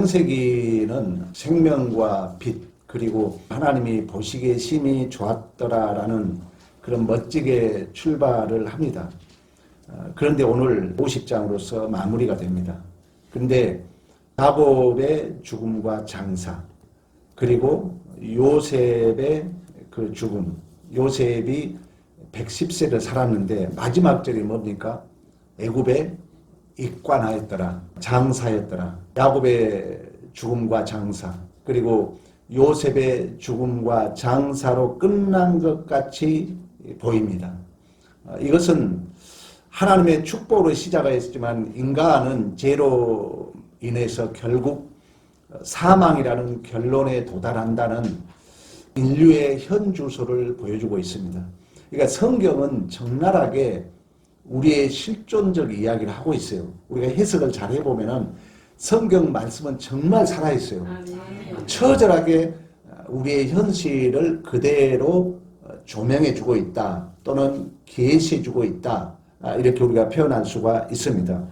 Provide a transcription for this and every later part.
창세기는 생명과 빛 그리고 하나님이 보시기에 심히 좋았더라라는 그런 멋지게 출발을 합니다. 그런데 오늘 50장으로서 마무리가 됩니다. 그런데 야곱의 죽음과 장사 그리고 요셉의 그 죽음, 요셉이 110세를 살았는데 마지막 절이 뭡니까? 애굽에 입관하였더라, 장사였더라. 야곱의 죽음과 장사 그리고 요셉의 죽음과 장사로 끝난 것 같이 보입니다. 이것은 하나님의 축복으로 시작하였지만 인간은 죄로 인해서 결국 사망이라는 결론에 도달한다는 인류의 현주소를 보여주고 있습니다. 그러니까 성경은 적나라하게 우리의 실존적 이야기를 하고 있어요. 우리가 해석을 잘 해보면 성경 말씀은 정말 살아있어요. 처절하게 우리의 현실을 그대로 조명해주고 있다 또는 계시해주고 있다, 이렇게 우리가 표현할 수가 있습니다.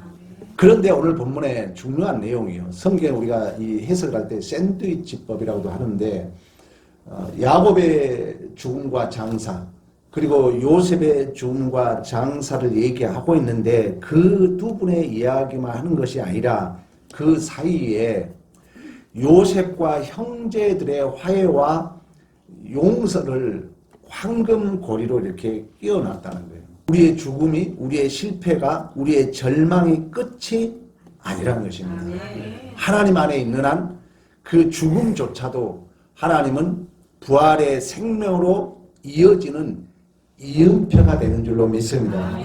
그런데 오늘 본문의 중요한 내용이요, 성경 우리가 이 해석을 할 때 샌드위치법이라고도 하는데 야곱의 죽음과 장사 그리고 요셉의 죽음과 장사를 얘기하고 있는데 그 두 분의 이야기만 하는 것이 아니라 그 사이에 요셉과 형제들의 화해와 용서를 황금고리로 이렇게 끼워놨다는 거예요. 우리의 죽음이, 우리의 실패가, 우리의 절망이 끝이 아니라는 것입니다. 하나님 안에 있는 한 그 죽음조차도 하나님은 부활의 생명으로 이어지는 이음표가 되는 줄로 믿습니다.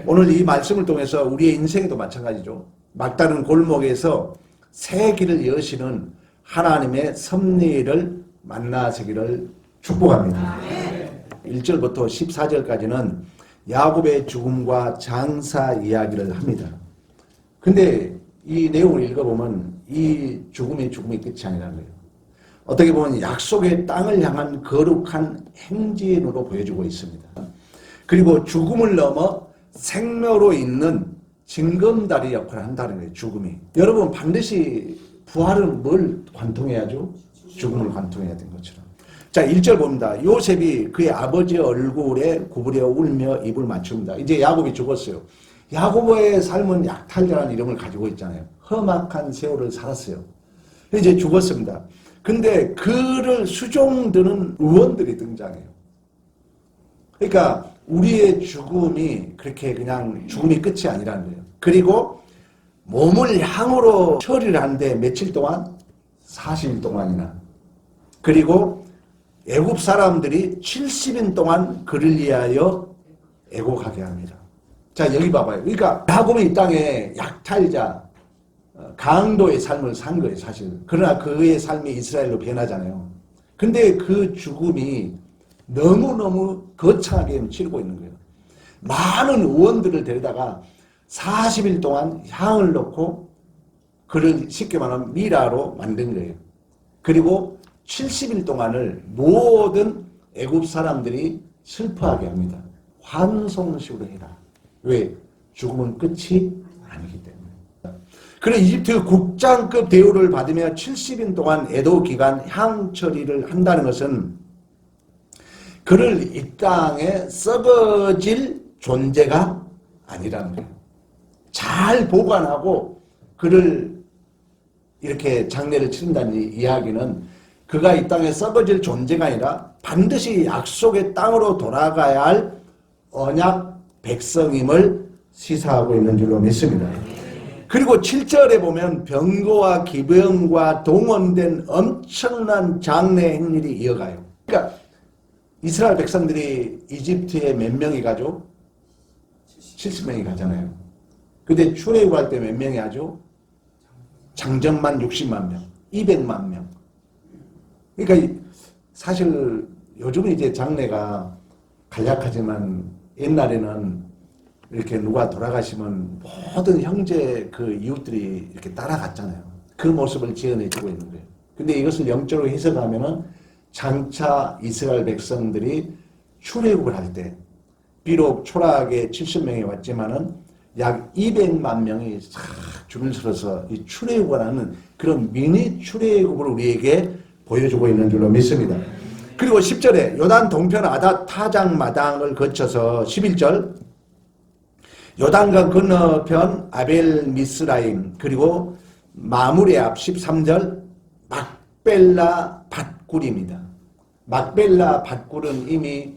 오늘 이 말씀을 통해서 우리의 인생에도 마찬가지죠. 막다른 골목에서 새 길을 여시는 하나님의 섭리를 만나시기를 축복합니다. 1절부터 14절까지는 야곱의 죽음과 장사 이야기를 합니다. 근데 이 내용을 읽어보면 이 죽음이 끝이 아니라는 거예요. 어떻게 보면 약속의 땅을 향한 거룩한 행진으로 보여주고 있습니다. 그리고 죽음을 넘어 생명으로 있는 징검다리 역할을 한다는 거예요. 죽음이. 여러분 반드시 부활은 뭘 관통해야죠? 죽음을 관통해야 된 것처럼. 자, 1절 봅니다. 요셉이 그의 아버지의 얼굴에 구부려 울며 입을 맞춥니다. 이제 야곱이 죽었어요. 야곱의 삶은 약탈자라는 이름을 가지고 있잖아요. 험악한 세월을 살았어요. 이제 죽었습니다. 근데 그를 수종드는 의원들이 등장해요. 그러니까 우리의 죽음이 그렇게 그냥 죽음이 끝이 아니라는 거예요. 그리고 몸을 향으로 처리를 하는데 며칠 동안? 40일 동안이나. 그리고 애굽 사람들이 70일 동안 그를 위하여 애곡하게 합니다. 자, 여기 봐봐요. 그러니까 야곱이 이 땅에 약탈자, 강도의 삶을 산 거예요, 사실. 그러나 그의 삶이 이스라엘로 변하잖아요. 근데 그 죽음이 너무너무 거창하게 치르고 있는 거예요. 많은 의원들을 데려다가 40일 동안 향을 넣고 그를 쉽게 말하면 미라로 만든 거예요. 그리고 70일 동안을 모든 애굽 사람들이 슬퍼하게 합니다. 환송식으로 해라. 왜? 죽음은 끝이 아니기 때문에. 그래 이집트 국장급 대우를 받으며 70일 동안 애도 기간 향 처리를 한다는 것은 그를 이 땅에 썩어질 존재가 아니라는 거예요. 잘 보관하고 그를 이렇게 장례를 치른다는 이야기는 그가 이 땅에 썩어질 존재가 아니라 반드시 약속의 땅으로 돌아가야 할 언약 백성임을 시사하고 있는 줄로 믿습니다. 그리고 7절에 보면 병거와 기병과 동원된 엄청난 장례 행렬이 이어가요. 그러니까 이스라엘 백성들이 이집트에 몇 명이 가죠? 70명이 가잖아요. 근데 출애굽할 때 몇 명이 하죠? 장정만 60만 명, 200만 명. 그러니까 사실 요즘은 이제 장례가 간략하지만 옛날에는 이렇게 누가 돌아가시면 모든 형제 그 이웃들이 이렇게 따라갔잖아요. 그 모습을 지어내주고 있는 거예요. 근데 이것을 영적으로 해석하면은 장차 이스라엘 백성들이 출애굽을 할 때 비록 초라하게 70명이 왔지만은 약 200만 명이 싹 줄서서 이 출애굽이라는 그런 미니 출애굽을 우리에게 보여주고 있는 줄로 믿습니다. 그리고 10절에 요단 동편 아닷 타장 마당을 거쳐서 11절 요단강 건너편 아벨 미스라임 그리고 마무리 앞 13절 막벨라 밭굴입니다. 막벨라 밭굴은 이미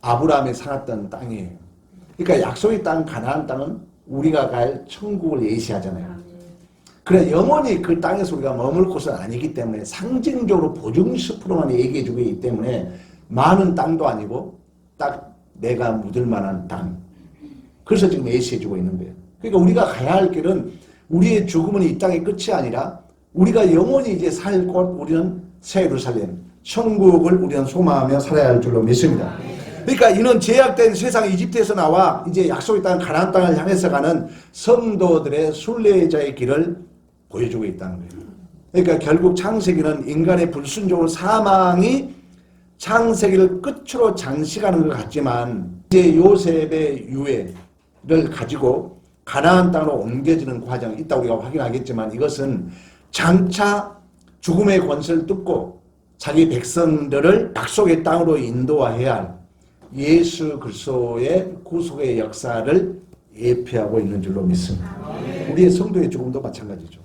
아브라함이 살았던 땅이에요. 그러니까 약속의 땅 가나안 땅은 우리가 갈 천국을 예시하잖아요. 그래 영원히 그 땅에서 우리가 머물 곳은 아니기 때문에 상징적으로 보증스프로만 얘기해주고 있기 때문에 많은 땅도 아니고 딱 내가 묻을 만한 땅. 그래서 지금 예시해주고 있는 거예요. 그러니까 우리가 가야 할 길은 우리의 죽음은 이 땅의 끝이 아니라 우리가 영원히 이제 살 곳 우리는 새 예루살렘 천국을 우리는 소망하며 살아야 할 줄로 믿습니다. 그러니까 이는 제약된 세상 이집트에서 나와 이제 약속의 땅 가나안 땅을 향해서 가는 성도들의 순례자의 길을 보여주고 있다는 거예요. 그러니까 결국 창세기는 인간의 불순종으로 사망이 창세기를 끝으로 장식하는 것 같지만 이제 요셉의 유해를 가지고 가나안 땅으로 옮겨지는 과정이 있다고 우리가 확인하겠지만 이것은 장차 죽음의 권세를 뜯고 자기 백성들을 약속의 땅으로 인도해야 할 예수 그리스도의 구속의 역사를 예표하고 있는 줄로 믿습니다. 우리의 성도의 죽음도 마찬가지죠.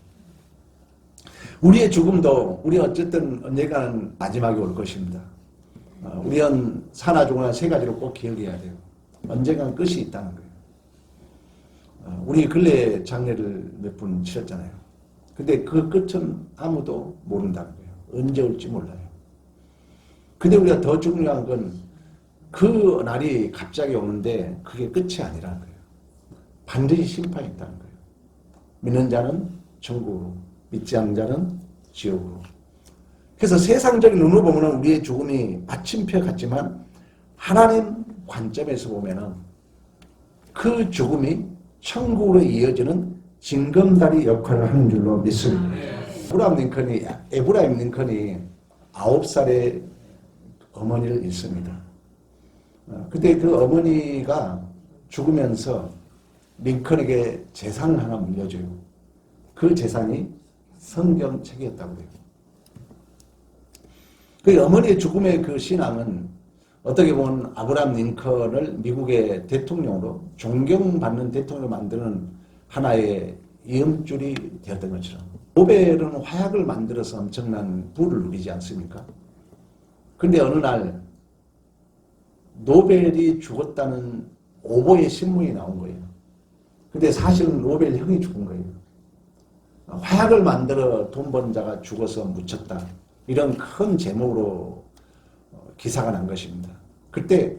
우리의 죽음도 우리 어쨌든 언젠가는 마지막에 올 것입니다. 우리는 사나 죽으나 세 가지로 꼭 기억해야 돼요. 언젠가는 끝이 있다는 거예요. 우리 근래 장례를 몇 분 치렀잖아요. 근데 그 끝은 아무도 모른다는 거예요. 언제 올지 몰라요. 근데 우리가 더 중요한 건 그 날이 갑자기 오는데 그게 끝이 아니라는 거예요. 반드시 심판이 있다는 거예요. 믿는 자는 천국으로, 믿지 않는 자는 지옥으로. 그래서 세상적인 눈으로 보면 우리의 죽음이 마침표 같지만 하나님 관점에서 보면 그 죽음이 천국으로 이어지는 징검다리 역할을 하는 줄로 믿습니다. 에브라임 링컨이 9살에 어머니를 잃습니다. 그때 그 어머니가 죽으면서 링컨에게 재산을 하나 물려줘요. 그 재산이 성경책이었다고 해요. 그 어머니의 죽음의 그 신앙은 어떻게 보면 아브라함 링컨을 미국의 대통령으로 존경받는 대통령을 만드는 하나의 이음줄이 되었던 것처럼 노벨은 화약을 만들어서 엄청난 부를 누리지 않습니까? 그런데 어느 날 노벨이 죽었다는 오보의 신문이 나온 거예요. 근데 사실은 노벨 형이 죽은 거예요. 화약을 만들어 돈 번 자가 죽어서 묻혔다. 이런 큰 제목으로 기사가 난 것입니다. 그때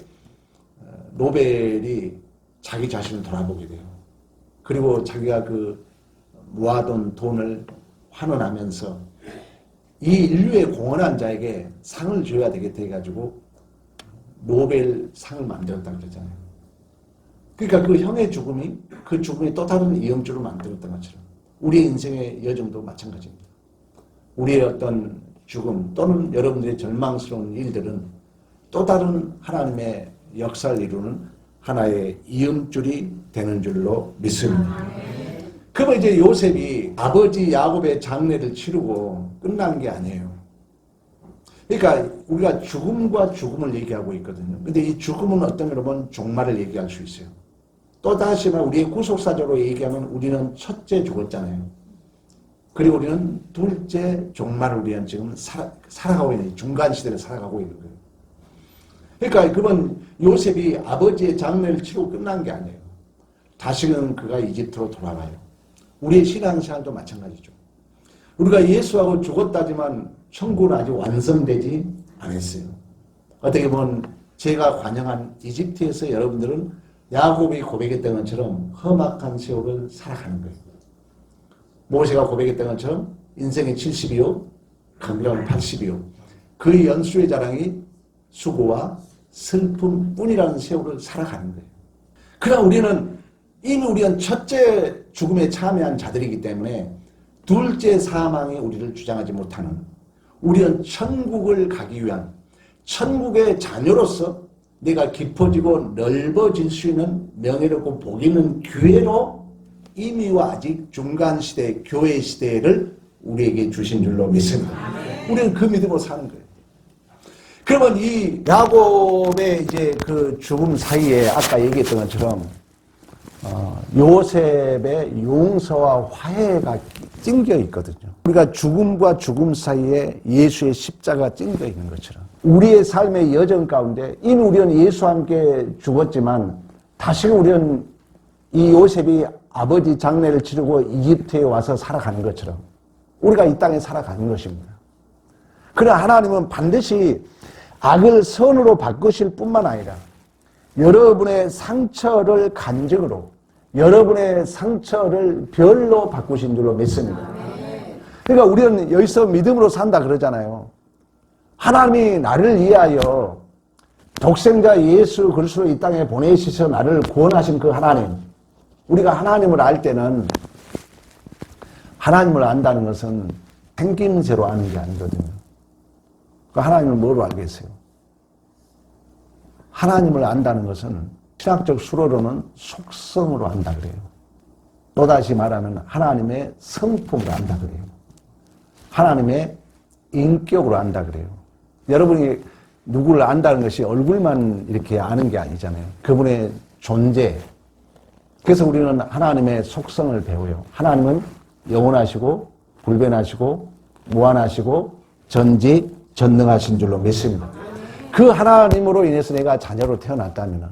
노벨이 자기 자신을 돌아보게 돼요. 그리고 자기가 그 모아둔 돈을 환원하면서 이 인류에 공헌한 자에게 상을 줘야 되겠다 해가지고 노벨 상을 만들었다고 그러잖아요. 그러니까 그 형의 죽음이 그 죽음이 또 다른 이음줄을 만들었던 것처럼 우리의 인생의 여정도 마찬가지입니다. 우리의 어떤 죽음 또는 여러분들의 절망스러운 일들은 또 다른 하나님의 역사를 이루는 하나의 이음줄이 되는 줄로 믿습니다. 그러면 이제 요셉이 아버지 야곱의 장례를 치르고 끝난 게 아니에요. 그러니까 우리가 죽음과 죽음을 얘기하고 있거든요. 근데 이 죽음은 어떤 면으로 보면 종말을 얘기할 수 있어요. 또다시 우리의 구속사적으로 얘기하면 우리는 첫째 죽었잖아요. 그리고 우리는 둘째 종말을 우리는 지금 살아가고 있는 중간 시대를 살아가고 있는 거예요. 그러니까 그건 요셉이 아버지의 장례를 치고 끝난 게 아니에요. 다시는 그가 이집트로 돌아가요. 우리의 신앙생활도 마찬가지죠. 우리가 예수하고 죽었다지만 천국은 아직 완성되지 않았어요. 어떻게 보면 제가 관영한 이집트에서 여러분들은 야곱이 고백했던 것처럼 험악한 세월을 살아가는 거예요. 모세가 고백했던 것처럼 인생의 70이요, 감격은 80이요. 그 연수의 자랑이 수고와 슬픔뿐이라는 세월을 살아가는 거예요. 그러나 우리는 첫째 죽음에 참여한 자들이기 때문에 둘째 사망이 우리를 주장하지 못하는 우리는 천국을 가기 위한 천국의 자녀로서 내가 깊어지고 넓어질 수 있는 명예롭고 복 있는 기회로 이미와 아직 중간 시대, 교회 시대를 우리에게 주신 줄로 믿습니다. 우리는 그 믿음으로 사는 거예요. 그러면 이 야곱의 이제 그 죽음 사이에 아까 얘기했던 것처럼 요셉의 용서와 화해가 찡겨 있거든요. 우리가 죽음과 죽음 사이에 예수의 십자가 찡겨 있는 것처럼 우리의 삶의 여정 가운데 이미 우리는 예수와 함께 죽었지만 다시금 우리는 이 요셉이 아버지 장례를 치르고 이집트에 와서 살아가는 것처럼 우리가 이 땅에 살아가는 것입니다. 그러나 하나님은 반드시 악을 선으로 바꾸실 뿐만 아니라 여러분의 상처를 간증으로 여러분의 상처를 별로 바꾸신 줄로 믿습니다. 그러니까 우리는 여기서 믿음으로 산다 그러잖아요. 하나님이 나를 위하여 독생자 예수 그리스도를 이 땅에 보내셔서 나를 구원하신 그 하나님, 우리가 하나님을 알 때는 하나님을 안다는 것은 생김새로 아는 게 아니거든요. 그러니까 하나님을 뭐로 알겠어요? 하나님을 안다는 것은 신학적 수로로는 속성으로 안다 그래요. 또다시 말하면 하나님의 성품으로 안다 그래요. 하나님의 인격으로 안다 그래요. 여러분이 누구를 안다는 것이 얼굴만 이렇게 아는 게 아니잖아요. 그분의 존재. 그래서 우리는 하나님의 속성을 배워요. 하나님은 영원하시고 불변하시고 무한하시고 전지전능하신 줄로 믿습니다. 그 하나님으로 인해서 내가 자녀로 태어났다면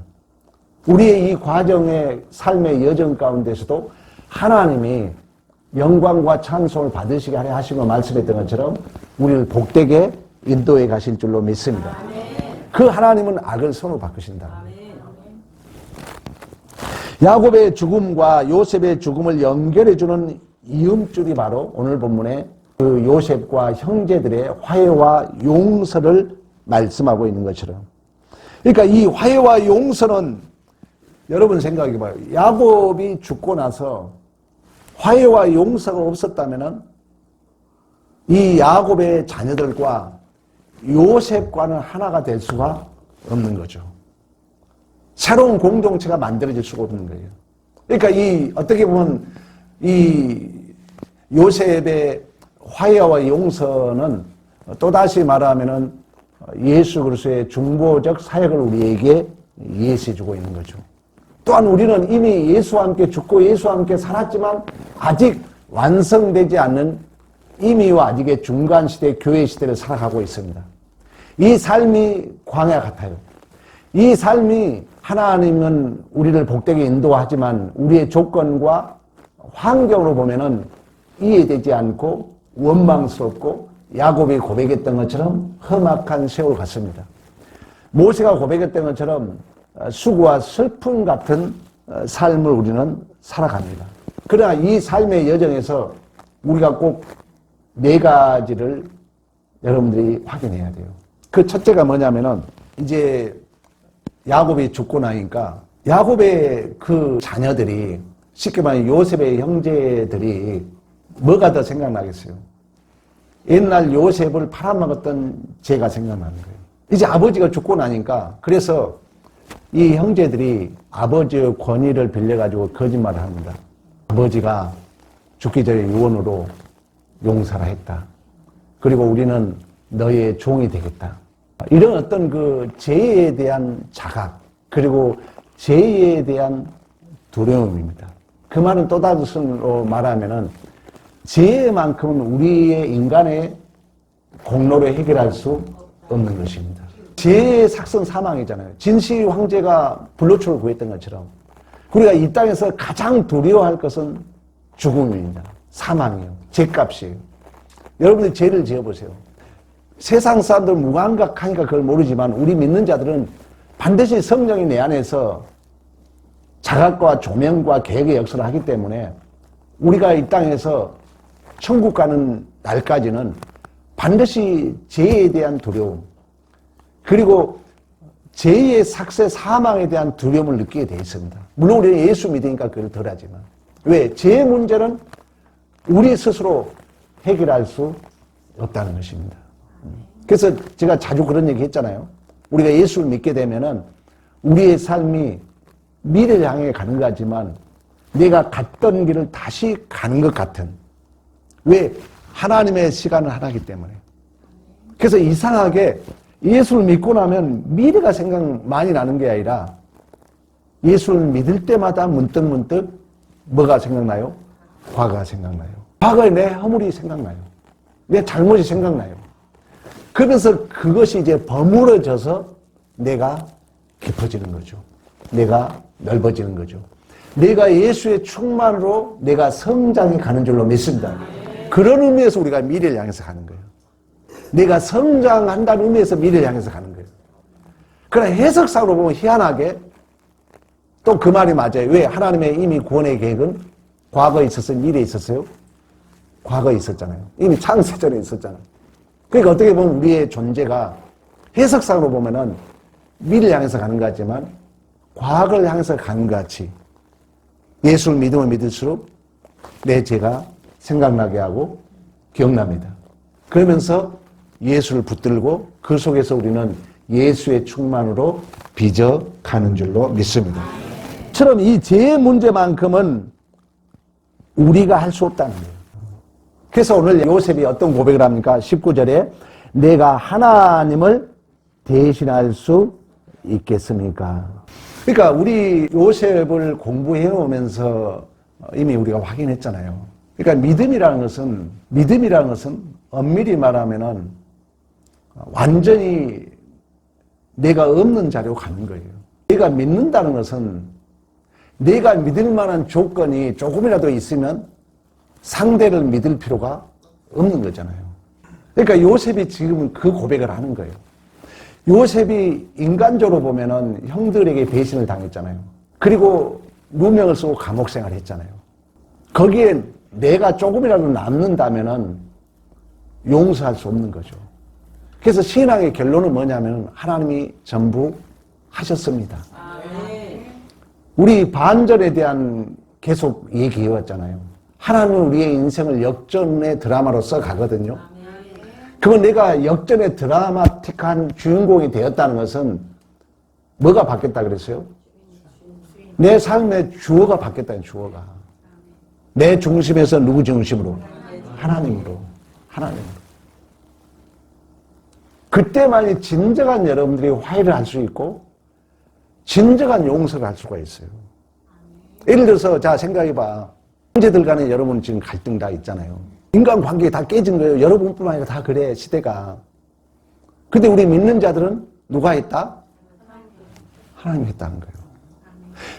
우리의 이 과정의 삶의 여정 가운데서도 하나님이 영광과 찬송을 받으시게 하려 하시고 말씀했던 것처럼 우리를 복되게 인도해 가실 줄로 믿습니다. 그 하나님은 악을 선으로 바꾸신다. 야곱의 죽음과 요셉의 죽음을 연결해주는 이음줄이 바로 오늘 본문의 그 요셉과 형제들의 화해와 용서를 말씀하고 있는 것처럼. 그러니까 이 화해와 용서는 여러분 생각해봐요. 야곱이 죽고 나서 화해와 용서가 없었다면 이 야곱의 자녀들과 요셉과는 하나가 될 수가 없는 거죠. 새로운 공동체가 만들어질 수가 없는 거예요. 그러니까 이 어떻게 보면 이 요셉의 화해와 용서는 또다시 말하면은 예수 그리스도의 중보적 사역을 우리에게 예시해 주고 있는 거죠. 또한 우리는 이미 예수와 함께 죽고 예수와 함께 살았지만 아직 완성되지 않는 이미와 아직의 중간 시대, 교회 시대를 살아가고 있습니다. 이 삶이 광야 같아요. 이 삶이 하나님은 우리를 복되게 인도하지만 우리의 조건과 환경으로 보면은 이해되지 않고 원망스럽고 야곱이 고백했던 것처럼 험악한 세월 같습니다. 모세가 고백했던 것처럼 수고와 슬픔 같은 삶을 우리는 살아갑니다. 그러나 이 삶의 여정에서 우리가 꼭 4가지를 여러분들이 확인해야 돼요. 그 첫째가 뭐냐면은 이제 야곱이 죽고 나니까 야곱의 그 자녀들이 쉽게 말해 요셉의 형제들이 뭐가 더 생각나겠어요? 옛날 요셉을 팔아먹었던 죄가 생각나는 거예요. 이제 아버지가 죽고 나니까 그래서 이 형제들이 아버지의 권위를 빌려가지고 거짓말을 합니다. 아버지가 죽기 전에 유언으로 용서를 했다. 그리고 우리는 너의 종이 되겠다. 이런 어떤 그 죄에 대한 자각 그리고 죄에 대한 두려움입니다. 그 말은 또 다른 말하면은 죄만큼은 우리의 인간의 공로로 해결할 수 없는 것입니다. 죄의 삭선 사망이잖아요. 진시 황제가 불로초를 구했던 것처럼 우리가 이 땅에서 가장 두려워할 것은 죽음입니다. 사망이에요. 죄값이에요. 여러분들이 죄를 지어보세요. 세상 사람들 무감각하니까 그걸 모르지만 우리 믿는 자들은 반드시 성령이 내 안에서 자각과 조명과 계획의 역사를 하기 때문에 우리가 이 땅에서 천국 가는 날까지는 반드시 죄에 대한 두려움 그리고 죄의 삭세 사망에 대한 두려움을 느끼게 되어 있습니다. 물론 우리는 예수 믿으니까 그걸 덜하지만 왜? 죄의 문제는 우리 스스로 해결할 수 없다는 것입니다. 그래서 제가 자주 그런 얘기 했잖아요. 우리가 예수를 믿게 되면은 우리의 삶이 미래를 향해 가는 것 같지만 내가 갔던 길을 다시 가는 것 같은. 왜? 하나님의 시간은 하나이기 때문에. 그래서 이상하게 예수를 믿고 나면 미래가 생각 많이 나는 게 아니라 예수를 믿을 때마다 문득문득 뭐가 생각나요? 과거가 생각나요. 과거에 내 허물이 생각나요. 내 잘못이 생각나요. 그래서 그것이 이제 버무려져서 내가 깊어지는 거죠. 내가 넓어지는 거죠. 내가 예수의 충만으로 내가 성장해 가는 줄로 믿습니다. 그런 의미에서 우리가 미래를 향해서 가는 거예요. 내가 성장한다는 의미에서 미래를 향해서 가는 거예요. 그러나 해석상으로 보면 희한하게 또 그 말이 맞아요. 왜? 하나님의 이미 구원의 계획은 과거에 있었어요? 미래에 있었어요? 과거에 있었잖아요. 이미 창세전에 있었잖아요. 그러니까 어떻게 보면 우리의 존재가 해석상으로 보면은 미래를 향해서 가는 것 같지만 과거를 향해서 가는 것 같이 예수를 믿으면 믿을수록 내 죄가 생각나게 하고 기억납니다. 그러면서 예수를 붙들고 그 속에서 우리는 예수의 충만으로 빚어 가는 줄로 믿습니다. 처럼 이 죄의 문제만큼은 우리가 할 수 없다는 거예요. 그래서 오늘 요셉이 어떤 고백을 합니까? 19절에 내가 하나님을 대신할 수 있겠습니까? 그러니까 우리 요셉을 공부해 오면서 이미 우리가 확인했잖아요. 그러니까 믿음이라는 것은 엄밀히 말하면은 완전히 내가 없는 자리로 가는 거예요. 내가 믿는다는 것은 내가 믿을 만한 조건이 조금이라도 있으면 상대를 믿을 필요가 없는 거잖아요. 그러니까 요셉이 지금은 그 고백을 하는 거예요. 요셉이 인간적으로 보면은 형들에게 배신을 당했잖아요. 그리고 누명을 쓰고 감옥 생활을 했잖아요. 거기에 내가 조금이라도 남는다면은 용서할 수 없는 거죠. 그래서 신앙의 결론은 뭐냐면 하나님이 전부 하셨습니다. 우리 반절에 대한 계속 얘기해왔잖아요. 하나님은 우리의 인생을 역전의 드라마로 써가거든요. 그건 내가 역전의 드라마틱한 주인공이 되었다는 것은 뭐가 바뀌었다 그랬어요? 내 삶의 주어가 바뀌었다는 주어가. 내 중심에서 누구 중심으로? 하나님으로. 그때만이 진정한 여러분들이 화해를 할 수 있고 진정한 용서를 할 수가 있어요. 예를 들어서 자 생각해봐. 형제들 간에 여러분 지금 갈등 다 있잖아요. 인간관계 다 깨진 거예요. 여러분뿐만 아니라 다 그래 시대가. 근데 우리 믿는 자들은 누가 했다? 하나님이 했다는 거예요.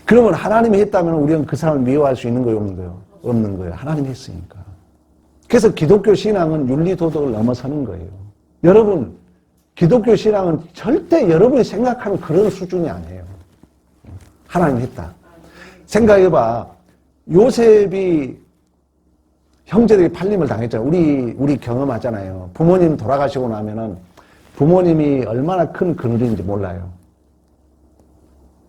그러면 하나님이 했다면 우리는 그 사람을 미워할 수 있는 거예요? 없는 거예요? 없는 거예요. 하나님이 했으니까. 그래서 기독교 신앙은 윤리도덕을 넘어서는 거예요. 여러분 기독교 신앙은 절대 여러분이 생각하는 그런 수준이 아니에요. 하나님이 했다. 생각해봐. 요셉이 형제들이 팔림을 당했잖아요. 우리 경험하잖아요. 부모님 돌아가시고 나면은 부모님이 얼마나 큰 그늘인지 몰라요.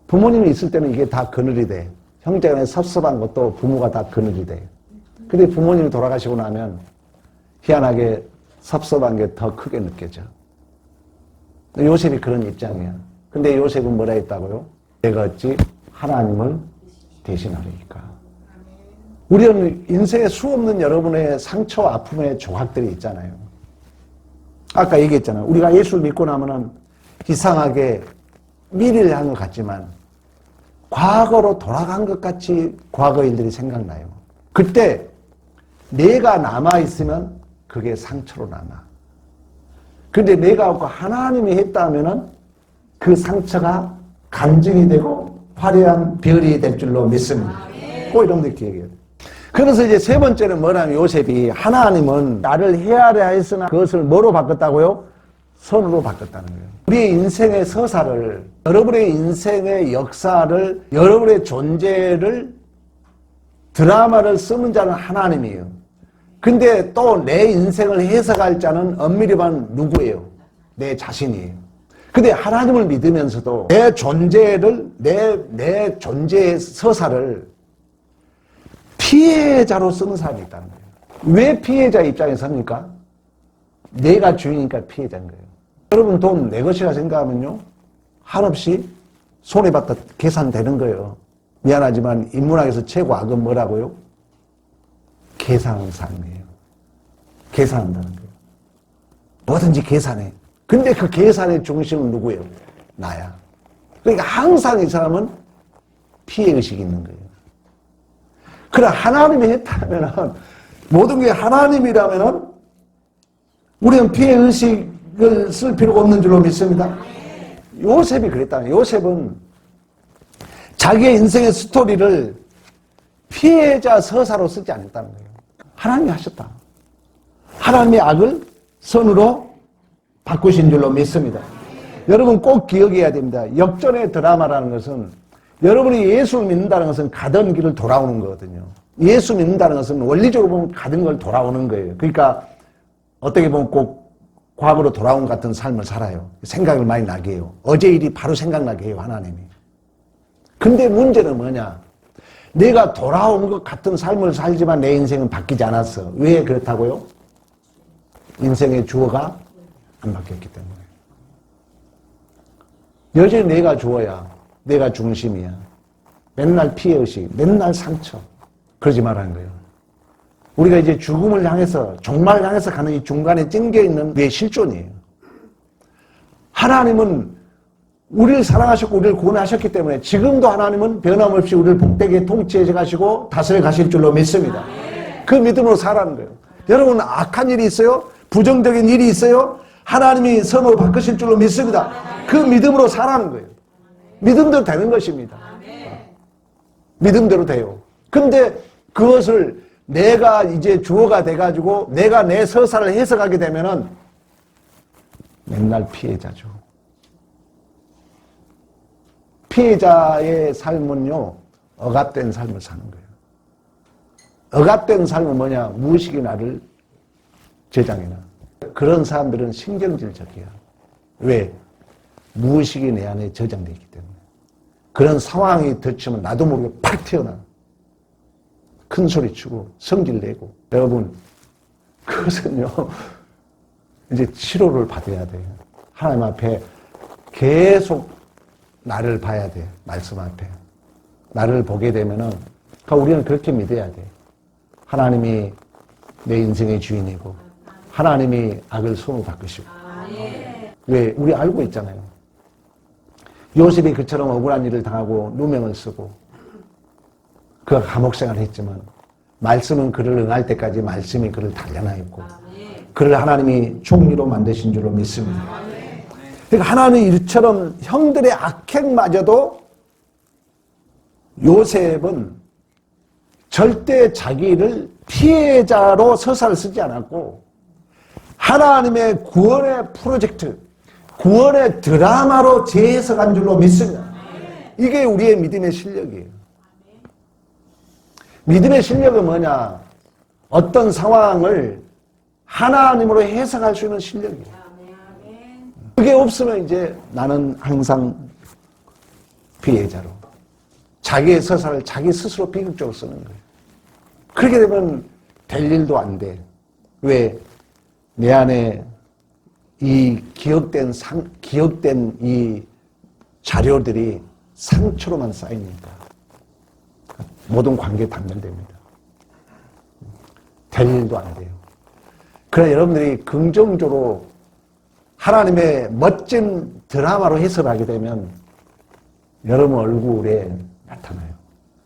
부모님이 있을 때는 이게 다 그늘이 돼. 형제간에 섭섭한 것도 부모가 다 그늘이 돼. 근데 부모님이 돌아가시고 나면 희한하게 섭섭한 게 더 크게 느껴져. 요셉이 그런 입장이야. 근데 요셉은 뭐라 했다고요? 내가 어찌 하나님을 대신하리까. 우리는 인생에 수없는 여러분의 상처와 아픔의 조각들이 있잖아요. 아까 얘기했잖아요. 우리가 예수를 믿고 나면은 이상하게 미래를 향한 것 같지만 과거로 돌아간 것 같이 과거 일들이 생각나요. 그때 내가 남아있으면 그게 상처로 남아. 근데 내가 없고 하나님이 했다 하면은 그 상처가 간증이 되고 화려한 별이 될 줄로 믿습니다. 꼭 이런 데 기억해요. 그래서 이제 세 번째는 뭐냐면 요셉이 하나님은 나를 헤아려 했으나 그것을 뭐로 바꿨다고요? 선으로 바꿨다는 거예요. 우리의 인생의 서사를, 여러분의 인생의 역사를, 여러분의 존재를 드라마를 쓰는 자는 하나님이에요. 근데 또 내 인생을 해석할 자는 엄밀히 말하면 누구예요? 내 자신이에요. 근데 하나님을 믿으면서도 내 존재를, 내 존재의 서사를 피해자로 쓰는 사람이 있다는 거예요. 왜 피해자 입장에 섭니까? 내가 주인이니까 피해자인 거예요. 여러분 돈 내 것이라 생각하면요 한없이 손해봤다 계산되는 거예요. 미안하지만 인문학에서 최고 악은 뭐라고요? 계산하는 삶이에요. 계산한다는 거예요. 뭐든지 계산해. 근데 그 계산의 중심은 누구예요? 나야. 그러니까 항상 이 사람은 피해의식이 있는 거예요. 그러나 하나님이 했다면, 모든 게 하나님이라면 우리는 피해의식을 쓸 필요가 없는 줄로 믿습니다. 요셉이 그랬다는 거예요. 요셉은 자기의 인생의 스토리를 피해자 서사로 쓰지 않았다는 거예요. 하나님이 하셨다. 하나님의 악을 선으로 바꾸신 줄로 믿습니다. 여러분 꼭 기억해야 됩니다. 역전의 드라마라는 것은 여러분이 예수를 믿는다는 것은 가던 길을 돌아오는 거거든요. 예수 믿는다는 것은 원리적으로 보면 가던 걸 돌아오는 거예요. 그러니까 어떻게 보면 꼭 과거로 돌아온 같은 삶을 살아요. 생각을 많이 나게 해요. 어제 일이 바로 생각나게 해요, 하나님이. 근데 문제는 뭐냐? 내가 돌아온 것 같은 삶을 살지만 내 인생은 바뀌지 않았어. 왜 그렇다고요? 인생의 주어가 안 바뀌었기 때문에. 여전히 내가 주어야, 내가 중심이야. 맨날 피해의식, 맨날 상처. 그러지 말라는 거예요. 우리가 이제 죽음을 향해서, 종말을 향해서 가는 이 중간에 찡겨있는 뇌 실존이에요. 하나님은 우리를 사랑하셨고 우리를 구원하셨기 때문에 지금도 하나님은 변함없이 우리를 복되게 통치해 가시고 다스려 가실 줄로 믿습니다. 그 믿음으로 살아가는 거예요. 여러분 악한 일이 있어요? 부정적인 일이 있어요? 하나님이 선으로 바꾸실 줄로 믿습니다. 그 믿음으로 살아가는 거예요. 믿음대로 되는 것입니다. 믿음대로 돼요. 근데 그것을 내가 이제 주어가 돼가지고 내가 내 서사를 해석하게 되면은 맨날 피해자죠. 피해자의 삶은요, 억압된 삶을 사는 거예요. 억압된 삶은 뭐냐? 무의식이 나를 제장해놔. 그런 사람들은 신경질적이야. 왜? 무의식이 내 안에 저장되어 있기 때문에. 그런 상황이 닥치면 나도 모르게 팍 튀어나와. 큰 소리 치고 성질 내고. 여러분, 그것은요, 이제 치료를 받아야 돼요. 하나님 앞에 계속 나를 봐야 돼. 말씀 앞에. 나를 보게 되면은, 그러니까 우리는 그렇게 믿어야 돼. 하나님이 내 인생의 주인이고, 하나님이 악을 손으로 바꾸시고. 왜? 우리 알고 있잖아요. 요셉이 그처럼 억울한 일을 당하고 누명을 쓰고, 그가 감옥 생활을 했지만, 말씀은 그를 응할 때까지 말씀이 그를 단련하였고, 그를 하나님이 총리로 만드신 줄로 믿습니다. 그러니까 하나님이 이처럼 형들의 악행마저도 요셉은 절대 자기를 피해자로 서사를 쓰지 않았고 하나님의 구원의 프로젝트, 구원의 드라마로 재해석한 줄로 믿습니다. 이게 우리의 믿음의 실력이에요. 믿음의 실력은 뭐냐? 어떤 상황을 하나님으로 해석할 수 있는 실력이에요. 그게 없으면 이제 나는 항상 피해자로 자기의 서사를 자기 스스로 비극적으로 쓰는 거예요. 그렇게 되면 될 일도 안 돼. 왜? 내 안에 이 기억된 이 자료들이 상처로만 쌓이니까 모든 관계에 단절됩니다. 될 일도 안 돼요. 그러나 여러분들이 긍정적으로 하나님의 멋진 드라마로 해석하게 되면 여러분 얼굴에 나타나요.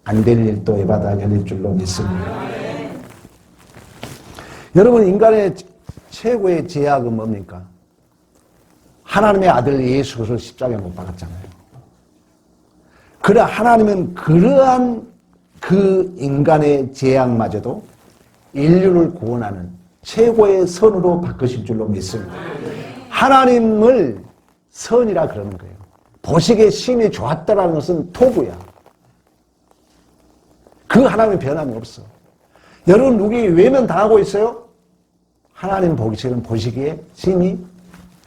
안 될 일도 에바다 열릴 줄로 믿습니다. 여러분 인간의 최고의 제약은 뭡니까? 하나님의 아들 예수 그리스도를 십자가에 못 박았잖아요. 그러나 하나님은 그러한 그 인간의 제약마저도 인류를 구원하는 최고의 선으로 바꾸실 줄로 믿습니다. 하나님을 선이라 그러는 거예요. 보시기에 심히 좋았다라는 것은 토부야. 그 하나님의 변함이 없어. 여러분 누구에게 외면당하고 있어요? 하나님 보시기에 심히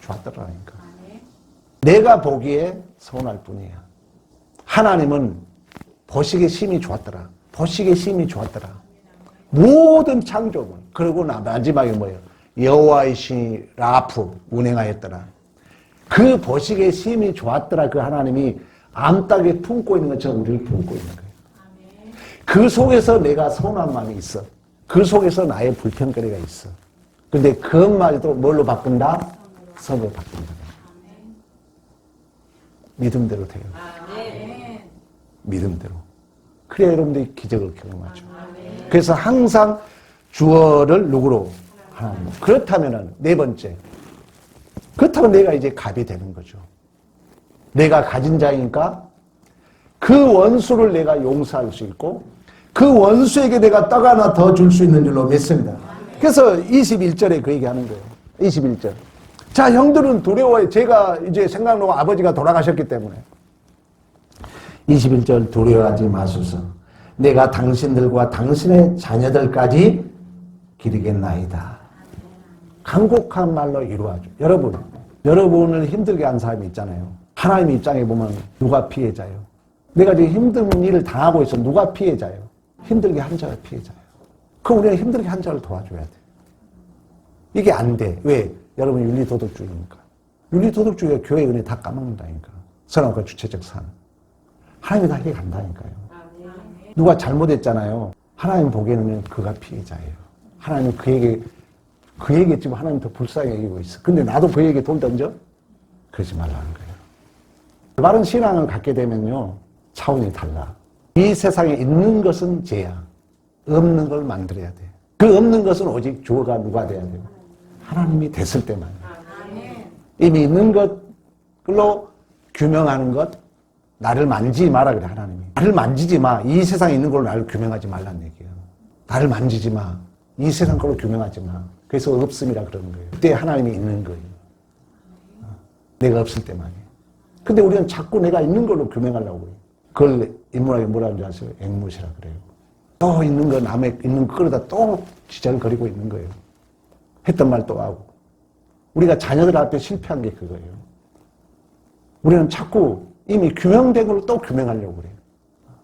좋았더라니까. 내가 보기에 서운할 뿐이야. 하나님은 보시기에 심히 좋았더라. 보시기에 심히 좋았더라. 모든 창조물. 그리고 마지막에 뭐예요? 여호와의 신이 라프 운행하였더라. 그 보시기에 심히 좋았더라. 그 하나님이 암탉에 품고 있는 것처럼 우리를 품고 있는 거예요. 그 속에서 내가 서운한 마음이 있어. 그 속에서 나의 불평거리가 있어. 근데 그것마저도 뭘로 바꾼다? 선으로 바꾼다. 믿음대로 돼요. 믿음대로. 그래야 여러분들이 기적을 경험하죠. 그래서 항상 주어를 누구로? 하나님. 그렇다면은 네 번째. 그렇다면 내가 이제 갑이 되는 거죠. 내가 가진 자이니까 그 원수를 내가 용서할 수 있고 그 원수에게 내가 떡 하나 더 줄 수 있는 줄로 믿습니다. 그래서 21절에 그 얘기하는 거예요. 21절. 자, 형들은 두려워해. 제가 이제 생각나고 아버지가 돌아가셨기 때문에. 21절 두려워하지 마소서. 내가 당신들과 당신의 자녀들까지 기르겠나이다. 간곡한 말로 이루어져. 여러분을 힘들게 한 사람이 있잖아요. 하나님의 입장에 보면 누가 피해자예요? 내가 지금 힘든 일을 당하고 있어. 누가 피해자예요? 힘들게 한 자가 피해자예요. 그럼 우리가 힘들게 한 자를 도와줘야 돼. 이게 안 돼. 왜? 여러분 윤리도덕주의니까. 윤리도덕주의가 교회 은혜 다 까먹는다니까. 선악과 주체적 산. 하나님이 다 해간다니까요. 누가 잘못했잖아요. 하나님 보기에는 그가 피해자예요. 하나님은 그에게 지금 하나님 더 불쌍히 여기고 있어. 근데 나도 그에게 돌 던져? 그러지 말라는 거예요. 바른 신앙을 갖게 되면요. 차원이 달라. 이 세상에 있는 것은 죄야. 없는 걸 만들어야 돼. 그 없는 것은 오직 주어가 누가 돼야 돼요? 하나님이 됐을 때만. 이미 있는 것로 규명하는 것, 나를 만지지 마라 그래 하나님이. 나를 만지지 마. 이 세상에 있는 걸로 나를 규명하지 말라는 얘기예요. 나를 만지지 마. 이 세상 걸로 규명하지 마. 그래서 없음이라 그러는 거예요. 그때 하나님이 있는 거예요. 내가 없을 때만이에요. 근데 우리는 자꾸 내가 있는 걸로 규명하려고 그래요. 그걸 인문학에 뭐라는 줄 아세요? 앵무새라 그래요. 또 있는 거 남의 있는 거 끌어다 또 지적거리고 있는 거예요. 했던 말 또 하고. 우리가 자녀들 앞에 실패한 게 그거예요. 우리는 자꾸 이미 규명된 걸로 또 규명하려고 그래요.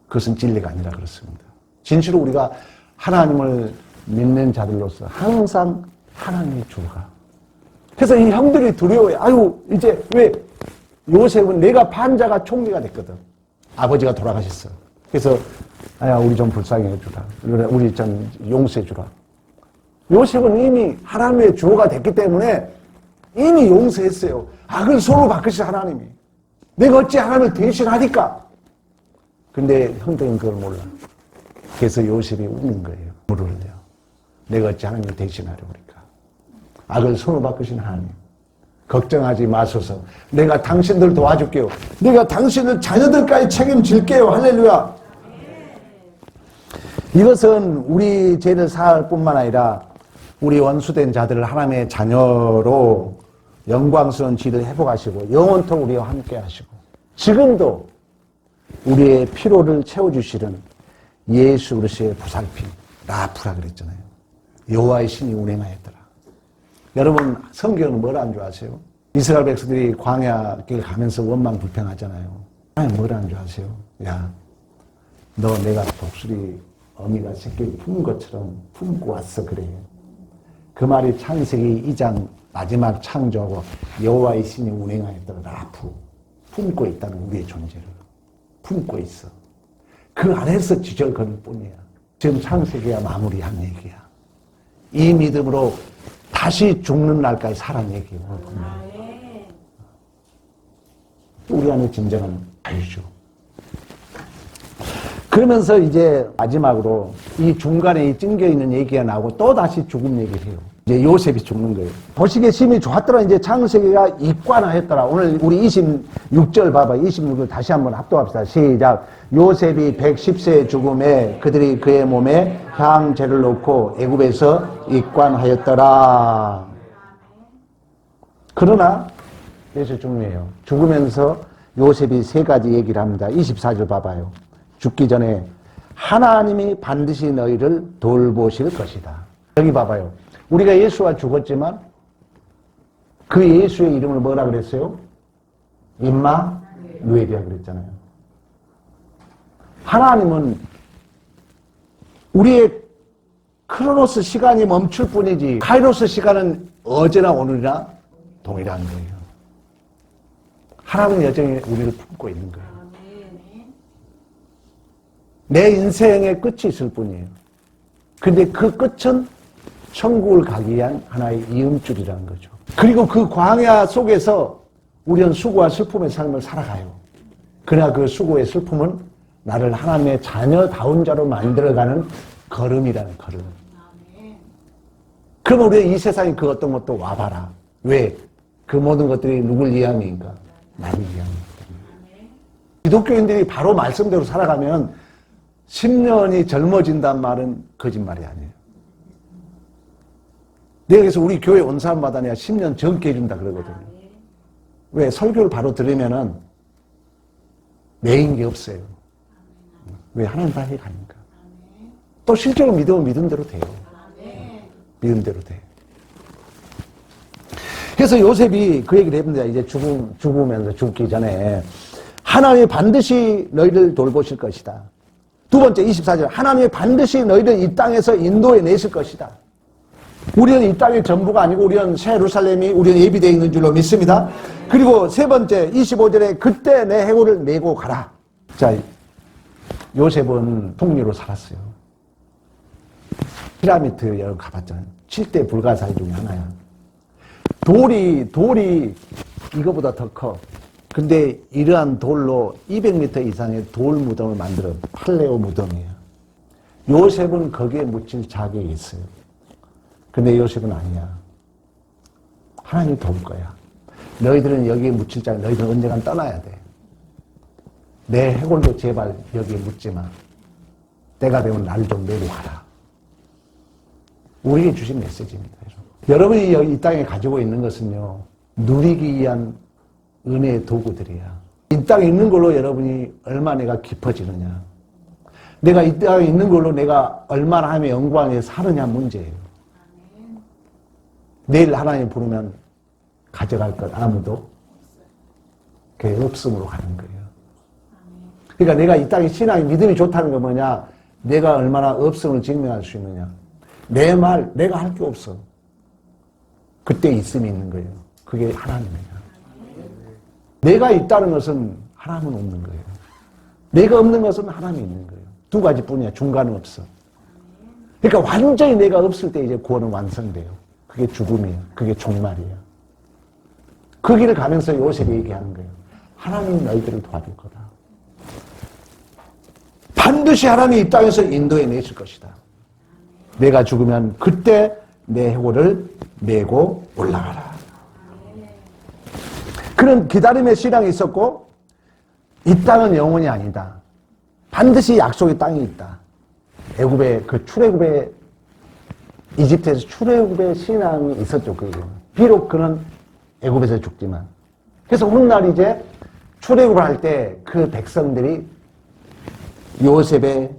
그것은 진리가 아니라 그렇습니다. 진실로 우리가 하나님을 믿는 자들로서 항상 하나님의 주가. 그래서 이 형들이 두려워해. 아유, 이제 왜 요셉은 내가 반자가 총리가 됐거든. 아버지가 돌아가셨어. 그래서 아야, 우리 좀 불쌍히 해주라. 우리 좀 용서해주라. 요셉은 이미 하나님의 주어가 됐기 때문에 이미 용서했어요. 악을 손으로 바꾸신 하나님이. 내가 어찌 하나님을 대신하니까. 근데 형들은 그걸 몰라. 그래서 요셉이 우는 거예요. 물을 흘려. 내가 어찌 하나님을 대신하려고 그러니까. 악을 손으로 바꾸신 하나님. 걱정하지 마소서. 내가 당신들 도와줄게요. 내가 당신들 자녀들까지 책임질게요. 할렐루야. 이것은 우리 죄를 사할 뿐만 아니라 우리 원수된 자들을 하나님의 자녀로 영광스러운 지를 회복하시고 영원토록 우리와 함께 하시고 지금도 우리의 피로를 채워주시는 예수 그리스도의 보살피 라프라 그랬잖아요. 여호와의 신이 운행하였더라. 여러분 성경은 뭐라는 줄 아세요? 이스라엘 백성들이 광야길 가면서 원망 불평하잖아요. 아니 뭐라는 줄 아세요? 야, 너 내가 독수리 어미가 새끼를 품은 것처럼 품고 왔어 그래. 그 말이 창세기 2장 마지막 창조하고 여호와의 신이 운행하였더라. 라프 품고 있다는 우리의 존재를 품고 있어. 그 안에서 지적거릴 뿐이야. 지금 창세기가 마무리한 얘기야. 이 믿음으로 다시 죽는 날까지 살아낸 얘기예요. 우리 안에 진정한 자유죠. 그러면서 이제 마지막으로 이 중간에 이 찡겨있는 얘기가 나오고 또 다시 죽음 얘기를 해요. 이제 요셉이 죽는 거예요. 보시기에 심히 좋았더라. 이제 창세기가 이관하였더라. 오늘 우리 26절 봐봐. 26절 다시 한번 합독합시다. 시작. 요셉이 110세의 죽음에 그들이 그의 몸에 향제를 놓고 애굽에서 입관하였더라. 그러나 여기서 중요해요. 죽으면서 요셉이 세 가지 얘기를 합니다. 24절 봐봐요. 죽기 전에 하나님이 반드시 너희를 돌보실 것이다. 여기 봐봐요. 우리가 예수와 죽었지만 그 예수의 이름을 뭐라 그랬어요? 임마누엘이라 그랬잖아요. 하나님은 우리의 크로노스 시간이 멈출 뿐이지 카이로스 시간은 어제나 오늘이나 동일한 거예요. 하나님은 여전히 우리를 품고 있는 거예요. 내 인생의 끝이 있을 뿐이에요. 근데 그 끝은 천국을 가기 위한 하나의 이음줄이라는 거죠. 그리고 그 광야 속에서 우리는 수고와 슬픔의 삶을 살아가요. 그러나 그 수고의 슬픔은 나를 하나님의 자녀다운 자로 만들어가는 걸음이라는 걸음. 그러면 우리는 이 세상에 그 어떤 것도 와봐라. 왜? 그 모든 것들이 누굴 위함입니까? 나를 위함입니다. 기독교인들이 바로 말씀대로 살아가면 10년이 젊어진다는 말은 거짓말이 아니에요. 내가 그래서 우리 교회 온 사람마다 내가 10년 젊게 해준다 그러거든요. 왜? 설교를 바로 들으면은 매인 게 없어요. 왜? 하나님 다 해가니까. 또 실제로 믿으면 믿은 대로 돼요. 믿은 대로 돼. 그래서 요셉이 그 얘기를 해봅니다. 이제 죽으면서 죽기 전에 하나님이 반드시 너희를 돌보실 것이다. 두 번째 24절 하나님이 반드시 너희를 이 땅에서 인도해 내실 것이다. 우리는 이 땅의 전부가 아니고 우리는 새 예루살렘이 우리는 예비되어 있는 줄로 믿습니다. 그리고 세 번째 25절에 그때 내 해골을 메고 가라. 자, 요셉은 통리로 살았어요. 피라미드 여러분 가봤잖아요. 7대 불가사의 중에 하나야. 돌이 이거보다 더 커. 근데 이러한 돌로 200m 이상의 돌 무덤을 만들어 팔레오 무덤이에요. 요셉은 거기에 묻힐 자격이 있어요. 근데 요셉은 아니야. 하나님이 도울 거야. 너희들은 여기에 묻힐 자격, 너희들은 언젠간 떠나야 돼. 내 해골도 제발 여기에 묻지 마. 때가 되면 날 좀 메고 가라. 우리에게 주신 메시지입니다. 여러분이 여기 이 땅에 가지고 있는 것은요, 누리기 위한 은혜의 도구들이야. 이 땅에 있는 걸로 여러분이 얼마나 내가 깊어지느냐. 내가 이 땅에 있는 걸로 내가 얼마나 하나님의 영광에 사느냐 문제예요. 내일 하나님 부르면 가져갈 것 아무도 그게 없음으로 가는 거예요. 그러니까 내가 이 땅에 신앙이 믿음이 좋다는 건 뭐냐? 내가 얼마나 없음을 증명할 수 있느냐. 내 말, 내가 할 게 없어. 그때 있음이 있는 거예요. 그게 하나님이에요. 내가 있다는 것은 하나님은 없는 거예요. 내가 없는 것은 하나님이 있는 거예요. 두 가지뿐이야. 중간은 없어. 그러니까 완전히 내가 없을 때 이제 구원은 완성돼요. 그게 죽음이에요. 그게 종말이에요. 그 길을 가면서 요셉이 얘기하는 거예요. 하나님이 너희들을 도와줄 거다. 반드시 하나님이 이 땅에서 인도해 내실 것이다. 내가 죽으면 그때 내 해골을 메고 올라가라. 그런 기다림의 신앙이 있었고, 이 땅은 영원히 아니다. 반드시 약속의 땅이 있다. 애굽의 그 출애굽의 이집트에서 출애굽의 신앙이 있었죠. 비록 그는 애굽에서 죽지만. 그래서 훗날 이제 출애굽을 할 때 그 백성들이 요셉의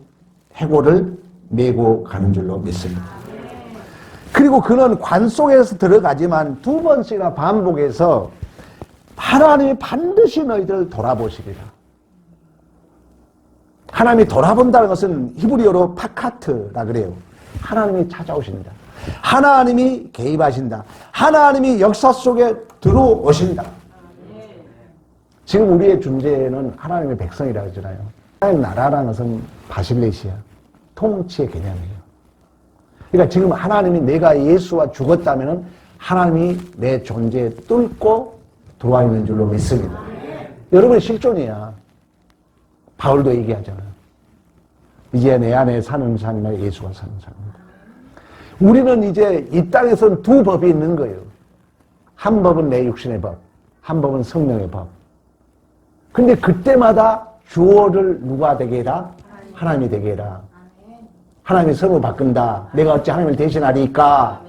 해골을 메고 가는 줄로 믿습니다. 그리고 그는 관 속에서 들어가지만 두 번씩이나 반복해서 하나님이 반드시 너희들을 돌아보시리라. 하나님이 돌아본다는 것은 히브리어로 파카트라 그래요. 하나님이 찾아오신다. 하나님이 개입하신다. 하나님이 역사 속에 들어오신다. 지금 우리의 존재는 하나님의 백성이라 하잖아요. 하나님의 나라라는 것은 바실레시아, 통치의 개념이에요. 그러니까 지금 하나님이 내가 예수와 죽었다면 하나님이 내 존재에 뚫고 들어와 있는 줄로 믿습니다. 여러분의 실존이야. 바울도 얘기하잖아요. 이제 내 안에 사는 삶이나 예수가 사는 삶입니다. 우리는 이제 이 땅에서는 두 법이 있는 거예요. 한 법은 내 육신의 법, 한 법은 성령의 법. 근데 그때마다 주어를 누가 되게 해라? 하나님이 되게 해라. 하나님이 선을 바꾼다. 내가 어찌 하나님을 대신하리까?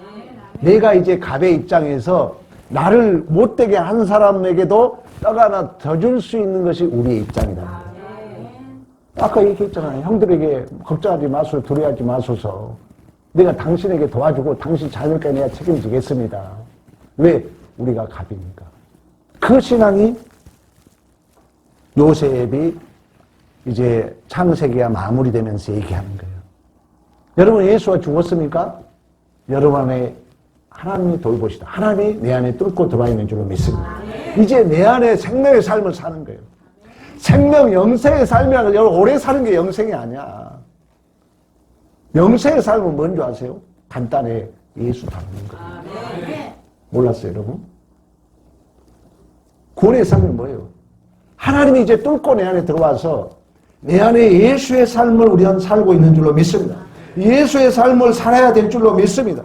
내가 이제 갑의 입장에서 나를 못되게 한 사람에게도 떡 하나 더 줄 수 있는 것이 우리의 입장이다. 아까 얘기했잖아요. 형들에게 걱정하지 마소서, 두려워하지 마소서. 내가 당신에게 도와주고 당신 자녀께 내가 책임지겠습니다. 왜? 우리가 갑이니까. 그 신앙이 요셉이 이제 창세기가 마무리되면서 얘기하는 거예요. 여러분 예수가 죽었습니까? 여러분 안에 하나님이 돌보시다. 하나님이 내 안에 뚫고 들어와 있는 줄로 믿습니다. 이제 내 안에 생명의 삶을 사는 거예요. 생명 영생의 삶이라는 게 오래 사는 게 영생이 아니야. 영생의 삶은 뭔지 아세요? 간단해. 예수 닮는 거예요. 몰랐어요, 여러분? 구원의 삶은 뭐예요? 하나님이 이제 뚫고 내 안에 들어와서 내 안에 예수의 삶을 우리는 살고 있는 줄로 믿습니다. 예수의 삶을 살아야 될 줄로 믿습니다.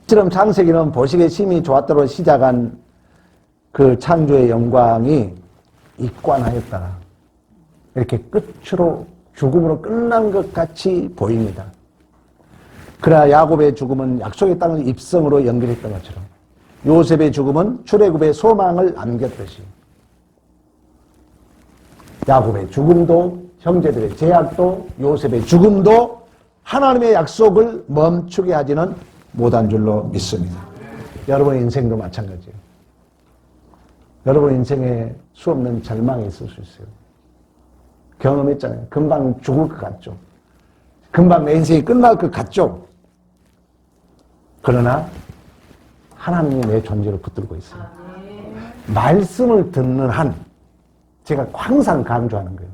처럼 창세기는 보시기에 심히 좋았다로 시작한 그 창조의 영광이 익관하였다. 이렇게 끝으로 죽음으로 끝난 것 같이 보입니다. 그러나 야곱의 죽음은 약속의 땅을 입성으로 연결했던 것처럼 요셉의 죽음은 출애굽의 소망을 안겼듯이 야곱의 죽음도 형제들의 제약도 요셉의 죽음도 하나님의 약속을 멈추게 하지는 못한 줄로 믿습니다. 여러분의 인생도 마찬가지예요. 여러분 인생에 수없는 절망이 있을 수 있어요. 경험했잖아요. 금방 죽을 것 같죠. 금방 내 인생이 끝날 것 같죠. 그러나 하나님이 내 존재를 붙들고 있어요. 말씀을 듣는 한 제가 항상 강조하는 거예요.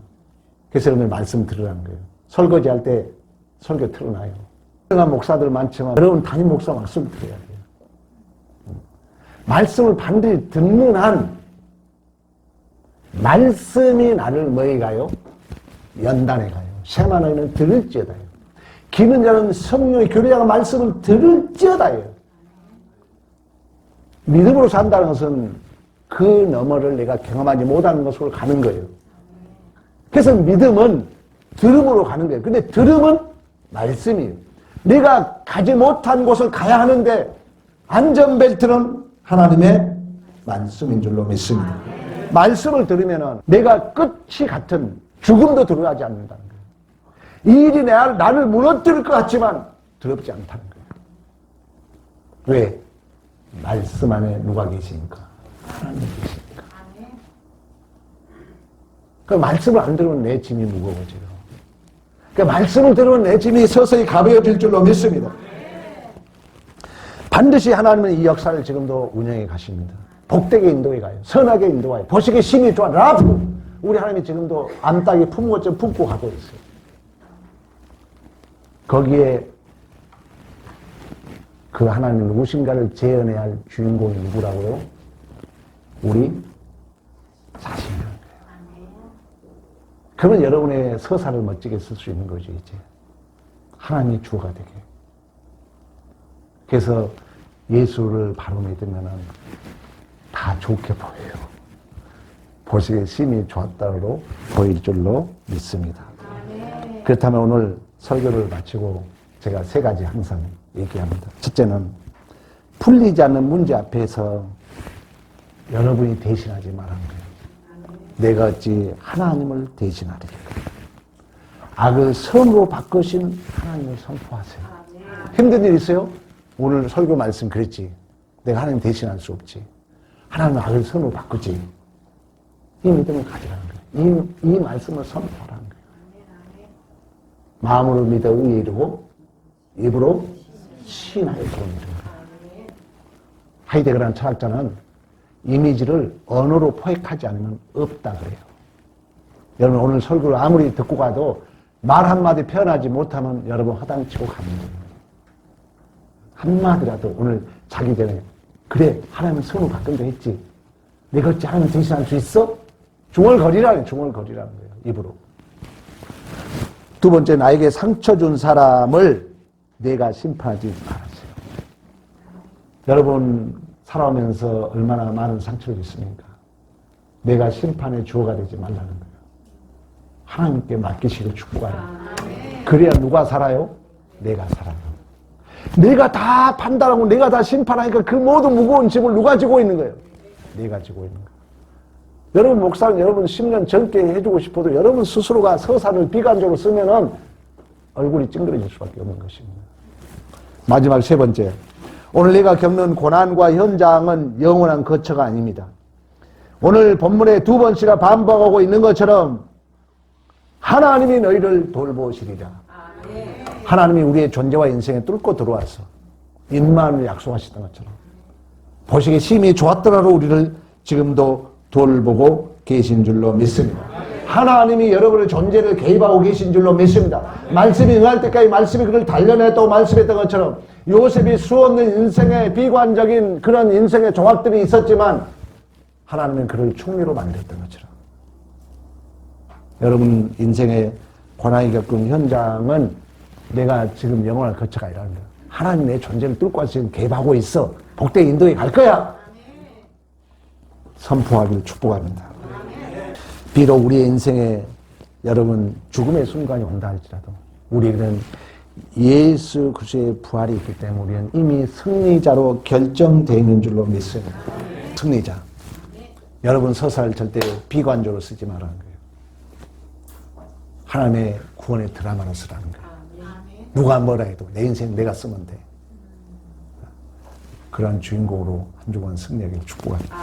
그래서 여러분이 말씀 들으라는 거예요. 설거지할 때 설교 틀어놔요. 유명한 목사들 많지만 여러분 담임 목사 말씀 들어야 돼요. 말씀을 반드시 듣는 한 말씀이 나를 뭐에 가요? 연단해 가요. 세만하는 들을지어다요. 기는 자는 성령의 교리자가 말씀을 들을지어다요. 믿음으로 산다는 것은 그 너머를 내가 경험하지 못하는 것으로 가는 거예요. 그래서 믿음은 들음으로 가는 거예요. 근데 들음은 말씀이에요. 내가 가지 못한 곳을 가야 하는데 안전벨트는 하나님의 말씀인 줄로 믿습니다. 말씀을 들으면 내가 끝이 같은 죽음도 두려워하지 않는다는 거예요. 이 일이 나를 무너뜨릴 것 같지만 두렵지 않다는 거예요. 왜? 말씀 안에 누가 계시니까? 하나님 계시니까. 그 말씀을 안 들으면 내 짐이 무거워져요. 그 말씀을 들으면 내 짐이 서서히 가벼워질 줄로 믿습니다. 반드시 하나님은 이 역사를 지금도 운영해 가십니다. 복되게 인도해 가요. 선하게 인도해요. 보시기에 심히 좋아. 라프! 우리 하나님이 지금도 암탉이 품은 것처럼 품고 가고 있어요. 거기에 그 하나님 누구신가를 재현해야 할 주인공이 누구라고요? 우리 자신이라는 거예요. 그러면 여러분의 서사를 멋지게 쓸 수 있는 거죠, 이제. 하나님이 주가 되게. 그래서 예수를 바로 믿으면 다 좋게 보여요. 보시기에 심히 좋았다로 보일 줄로 믿습니다. 그렇다면 오늘 설교를 마치고 제가 세 가지 항상 얘기합니다. 첫째는 풀리지 않는 문제 앞에서 여러분이 대신하지 말라는 거예요. 내가 어찌 하나님을 대신하리까. 악을 선으로 바꾸신 하나님을 선포하세요. 힘든 일 있어요? 오늘 설교 말씀 그랬지. 내가 하나님 대신할 수 없지. 하나님은 악을 선으로 바꾸지. 이 믿음을 가지라는 거예요. 이 말씀을 선포하라는 거예요. 마음으로 믿어 의에 이르고 입으로 신하여 도움이 되는 거예요. 하이데거라는 철학자는 이미지를 언어로 포획하지 않으면 없다 그래요. 여러분 오늘 설교를 아무리 듣고 가도 말 한마디 표현하지 못하면 여러분 허당치고 가는 거예요. 한마디라도 오늘 자기 전에 그래 하나님은 선을 바꾼다 했지. 내가 어찌 하나님 대신할 수 있어? 중얼거리라는 거예요. 입으로. 두 번째, 나에게 상처 준 사람을 내가 심판하지 말았어요. 여러분 살아오면서 얼마나 많은 상처를 줬습니까? 내가 심판의 주어가 되지 말라는 거예요. 하나님께 맡기시고 축구하요. 그래야 누가 살아요? 내가 살아요. 내가 다 판단하고 내가 다 심판하니까 그 모든 무거운 짐을 누가 지고 있는 거예요? 내가 지고 있는 거예요. 여러분 목사는 여러분 10년 젊게 해주고 싶어도 여러분 스스로가 서사를 비관적으로 쓰면은 얼굴이 찡그러질 수밖에 없는 것입니다. 마지막 세 번째. 오늘 내가 겪는 고난과 현장은 영원한 거처가 아닙니다. 오늘 본문에 두 번씩이나 반복하고 있는 것처럼 하나님이 너희를 돌보시리라. 하나님이 우리의 존재와 인생에 뚫고 들어와서 임마누엘 약속하시던 것처럼 보시기에 심히 좋았더라로 우리를 지금도 돌보고 계신 줄로 믿습니다. 하나님이 여러분의 존재를 개입하고 계신 줄로 믿습니다. 말씀이 응할 때까지 말씀이 그를 단련했다고 말씀했던 것처럼 요셉이 수없는 인생의 비관적인 그런 인생의 조각들이 있었지만 하나님은 그를 총리로 만들었던 것처럼 여러분 인생의 고난이 겪은 현장은 내가 지금 영원한 거처가 아니라는 거예요. 하나님 내 존재를 뚫고 와서 지금 개입하고 있어. 복된 인도에 갈 거야. 선포하기를 축복합니다. 비록 우리의 인생에 여러분 죽음의 순간이 온다 할지라도 우리는 예수 그리스도의 부활이 있기 때문에 우리는 이미 승리자로 결정되어 있는 줄로 믿습니다. 승리자. 여러분 서사를 절대 비관적으로 쓰지 말라는 거예요. 하나님의 구원의 드라마로 쓰라는 거예요. 누가 뭐라 해도 내 인생 내가 쓰면 돼. 그런 주인공으로 한 주간 승리하기를 축복합니다.